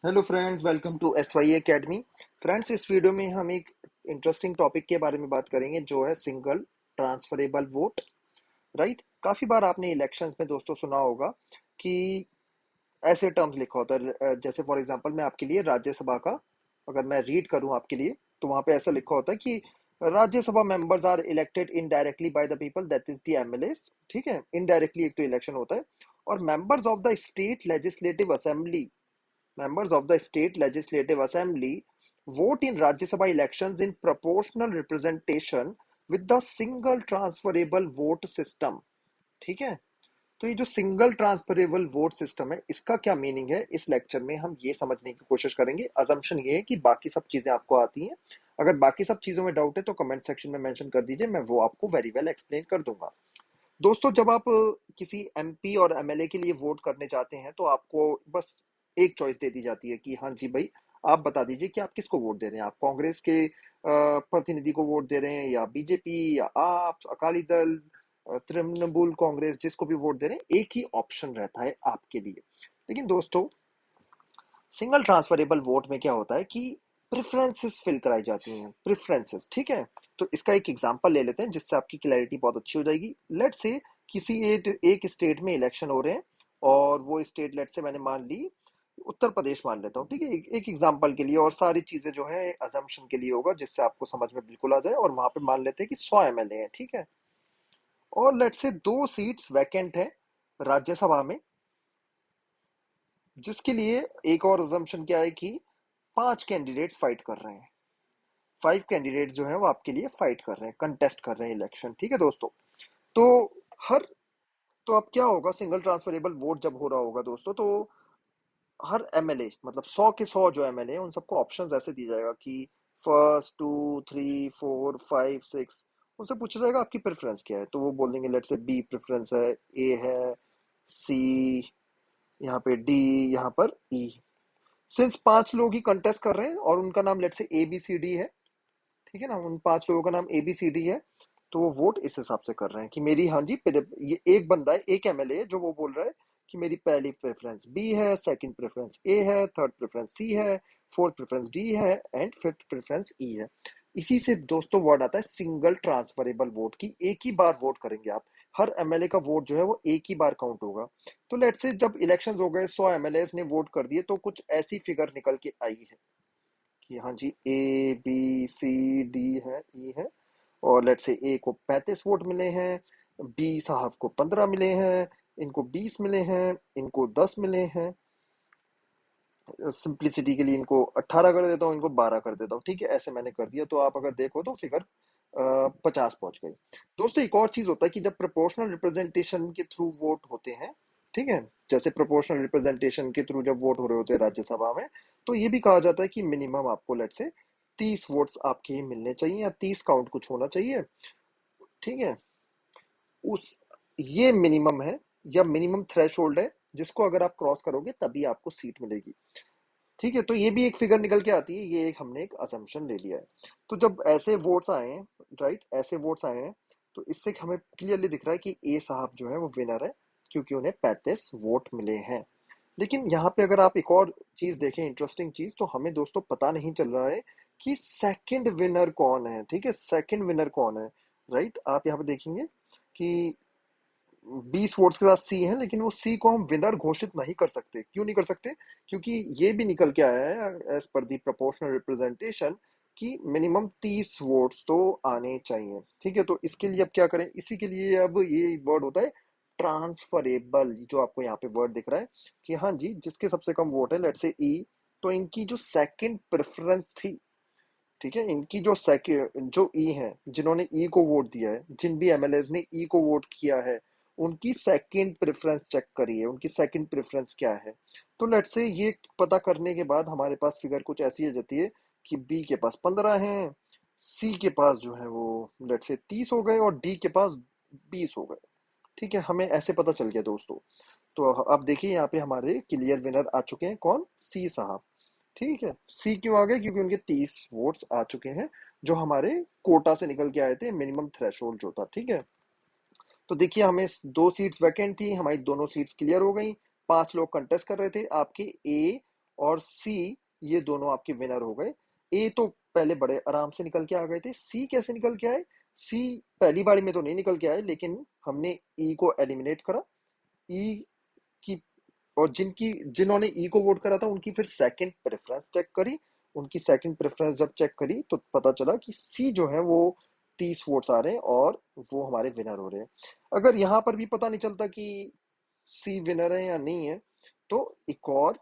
Hello friends, welcome to S Y academy. Friends, इस video में हम एक इंटरेस्टिंग टॉपिक के बारे में बात करेंगे जो है सिंगल ट्रांसफरेबल वोट। राइट, काफी बार आपने इलेक्शंस में दोस्तों सुना होगा कि ऐसे टर्म्स लिखा होता है। जैसे फॉर एग्जांपल मैं आपके लिए राज्यसभा का अगर मैं रीड करूं आपके लिए, तो वहां पे ऐसा लिखा होता है कि Rajya Sabha members are elected indirectly by the people, that is the MLAs. ठीक है, इनडायरेक्टली एक तो इलेक्शन होता है। और members of the state legislative assembly, members of the state legislative assembly vote in Rajya Sabha elections in proportional representation with the single transferable vote system। ठीक है, तो ये जो सिंगल ट्रांसफरेबल वोट सिस्टम है, इसका क्या मीनिंग है, इस लेक्चर में हम ये समझने की कोशिश करेंगे। अजम्पशन ये है कि बाकी सब चीजें आपको आती हैं। अगर बाकी सब चीजों में डाउट है तो कमेंट सेक्शन में मेंशन कर दीजिए, मैं वो आपको वेरी वेल एक्सप्लेन कर दूंगा। दोस्तों, जब आप किसी एमपी और एमएलए के लिए वोट करने जाते हैं तो आपको बस एक चॉइस दे दी जाती है कि हाँ जी भाई, आप बता दीजिए कि आप किसको वोट दे रहे हैं। आप कांग्रेस के प्रतिनिधि को वोट दे रहे हैं, या बीजेपी, या आप अकाली दल, तृणमूल कांग्रेस, जिसको भी वोट दे रहे हैं, एक ही ऑप्शन रहता है आपके लिए। लेकिन दोस्तों, सिंगल ट्रांसफरेबल वोट में क्या होता है कि प्रेफरेंसेस फिल कराई जाती हैं। प्रेफरेंसेस, ठीक है। तो इसका एक एग्जांपल ले लेते हैं जिससे आपकी क्लैरिटी बहुत अच्छी हो जाएगी। लेट से किसी एक स्टेट में इलेक्शन हो रहे हैं, और वो स्टेट, लेट से मैंने मान ली उत्तर प्रदेश मान लेता हूँ, ठीक है, एक एग्जांपल के लिए, और सारी चीजें जो है अजम्पशन के लिए होगा जिससे आपको समझ में बिल्कुल आ जाए। और वहां पे मान लेते हैं कि 100 एमएलए हैं, ठीक है। और लेट से दो सीट्स वैकेंट है राज्यसभा में, जिसके लिए एक और अजम्पशन क्या है कि 5 कैंडिडेट्स फाइट कर रहे हैं। 5 कैंडिडेट जो है वो आपके लिए फाइट कर रहे हैं, कंटेस्ट कर रहे हैं इलेक्शन, ठीक है दोस्तों। तो हर तो अब क्या होगा, सिंगल ट्रांसफरेबल वोट जब हो रहा होगा दोस्तों, तो हर एमएलए, मतलब 100 के 100 जो एमएलए हैं उन सबको ऑप्शंस ऐसे दी जाएगा कि first, two, three, four, five, six. उनसे पूछा जाएगा आपकी प्रेफरेंस क्या है, तो वो बोल देंगे लेट से बी प्रेफरेंस है, ए है, सी, यहाँ पे डी, यहाँ पर ई। सिंस 5 लोग ही कंटेस्ट कर रहे हैं और उनका नाम लेट से ए बी सी डी है, ठीक है ना, उन 5 लोगों का नाम ए बी सी डी है, तो वो वोट इस हिसाब से कर रहे हैं कि मेरी, हाँ जी, ये एक बंदा है, एक एमएलए है, जो वो बोल रहा है कि मेरी पहली प्रेफरेंस बी है, सेकंड प्रेफरेंस ए है, थर्ड प्रेफरेंस सी है, फोर्थ प्रेफरेंस डी है, एंड फिफ्थ प्रेफरेंस ई है। इसी से दोस्तों वर्ड आता है सिंगल ट्रांसफरेबल वोट, की एक ही बार वोट करेंगे आप। हर एमएलए का वोट जो है वो एक ही बार काउंट होगा। तो लेट से जब इलेक्शंस हो गए, 100 एमएलए ने वोट कर दिए, तो कुछ ऐसी फिगर निकल के आई है कि हाँ जी, ए बी सी डी है, ई है। और लेट से ए को 35 वोट मिले हैं, बी साहब को 15 मिले हैं, इनको 20 मिले हैं, इनको 10 मिले हैं। सिंप्लिसिटी के लिए इनको 18 कर देता हूँ, इनको 12 कर देता हूँ, ठीक है, ऐसे मैंने कर दिया। तो आप अगर देखो तो फिगर 50 पहुंच गई। दोस्तों, एक और चीज होता है कि जब प्रोपोर्शनल रिप्रेजेंटेशन के थ्रू वोट होते हैं, ठीक है, जैसे प्रोपोर्शनल रिप्रेजेंटेशन के थ्रू जब वोट हो रहे होते हैं राज्यसभा में, तो ये भी कहा जाता है कि मिनिमम आपको लेट से 30 वोट्स आपके ही मिलने चाहिए, या 30 काउंट कुछ होना चाहिए, ठीक है। उस ये मिनिमम है, या मिनिमम थ्रेशोल्ड है, जिसको अगर आप क्रॉस करोगे तभी आपको सीट मिलेगी, ठीक है। तो ये भी एक फिगर निकल के आती है, ये एक हमने एक असम्पशन ले लिया है। तो जब ऐसे वोट्स आए हैं, राइट, ऐसे वोट्स आए हैं, तो इससे हमें क्लियरली दिख रहा है कि ए साहब जो है वो विनर है, क्योंकि उन्हें 35 वोट मिले हैं। लेकिन यहाँ पे अगर आप एक और चीज देखें, इंटरेस्टिंग चीज, तो हमें दोस्तों पता नहीं चल रहा है कि सेकंड विनर कौन है, ठीक है, सेकंड विनर कौन है। राइट, आप यहाँ पे देखेंगे कि 20 वोट्स के साथ सी है, लेकिन वो सी को हम विनर घोषित नहीं कर सकते। क्यों नहीं कर सकते? क्योंकि ये भी निकल के आया है एज पर दी प्रोपोर्शनल रिप्रेजेंटेशन कि मिनिमम 30 वोट्स तो आने चाहिए, ठीक है। तो इसके लिए अब क्या करें, इसी के लिए अब ये वर्ड होता है ट्रांसफरेबल, जो आपको यहाँ पे वर्ड दिख रहा है कि हाँ जी, जिसके सबसे कम वोट है, लेट से ई, तो इनकी जो सेकंड प्रेफरेंस थी, ठीक है, इनकी जो सेकंड, जो ई है, जिन्होंने ई को वोट दिया है, जिन भी एमएलए ने ई को वोट किया है, उनकी सेकंड प्रेफरेंस चेक करिए, उनकी सेकंड प्रेफरेंस क्या है। तो लेट से ये पता करने के बाद हमारे पास फिगर कुछ ऐसी आ जाती है कि बी के पास 15 हैं, सी के पास जो है वो लेट से 30 हो गए, और डी के पास 20 हो गए, ठीक है। हमें ऐसे पता चल गया दोस्तों। तो अब देखिए, यहाँ पे हमारे क्लियर विनर आ चुके हैं, कौन? सी साहब, ठीक है। सी क्यों आ गए? क्योंकि उनके 30 वोट्स आ चुके हैं, जो हमारे कोटा से निकल के आए थे, मिनिमम थ्रेशोल्ड जो था, ठीक है। तो देखिए, हमें दो सीट्स वैकेंट थी, हमारी दोनों सीट्स क्लियर हो गई। 5 लोग कंटेस्ट कर रहे थे, आपके ए और सी, ये दोनों आपके विनर हो गए। ए तो पहले बड़े आराम से निकल के आ गए थे, सी कैसे निकल के आए? सी पहली बारी में तो नहीं निकल के आए, लेकिन हमने ई को एलिमिनेट करा। ई की, और जिन्होंने ई को वोट करा था उनकी फिर सेकंड प्रेफरेंस चेक करी। उनकी सेकंड प्रेफरेंस जब चेक करी तो पता चला कि सी जो है वो 30 वोट्स आ रहे हैं और वो हमारे विनर हो रहे हैं। अगर यहाँ पर भी पता नहीं चलता कि सी विनर है या नहीं है, तो एक और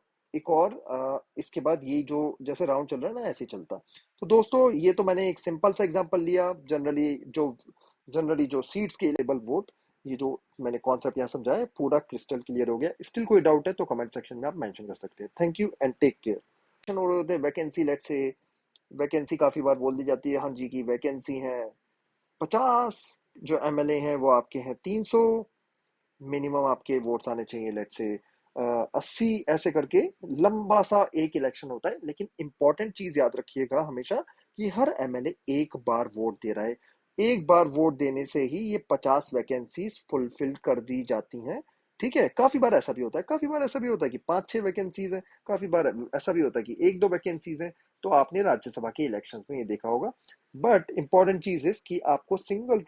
इसके बाद ये जो जैसे राउंड चल रहा है ना, ऐसे ही चलता। तो दोस्तों, ये तो मैंने एक सिंपल सा एग्जांपल लिया। जनरली जो सीट्स के लेबल वोट, ये जो मैंने कॉन्सेप्ट यहाँ समझाया, पूरा क्रिस्टल क्लियर हो गया। स्टिल कोई डाउट है तो कमेंट सेक्शन में आप मेंशन कर सकते हैं। Thank you and take care. हो रहे होते हैं वैकेंसी, लेट से वैकेंसी काफी बार बोल दी जाती है, हाँ जी की वैकेंसी है 50, जो एमएलए हैं वो आपके हैं 300, मिनिमम आपके वोट्स आने चाहिए लेट से 80, ऐसे करके लंबा सा एक इलेक्शन होता है। लेकिन इंपॉर्टेंट चीज याद रखिएगा हमेशा कि हर एमएलए एक बार वोट दे रहा है। एक बार वोट देने से ही ये 50 वैकेंसीज फुलफिल कर दी जाती हैं। ठीक है, काफी बार ऐसा भी होता है, काफी बार ऐसा भी होता है कि 5-6 वैकेंसीज हैं, काफी बार ऐसा भी होता है कि 1-2 वैकेंसीज हैं। तो आपने राज्यसभा के इलेक्शंस में ये देखा होगा। बट इंपॉर्टेंट चीज इज कि आपको सिंगल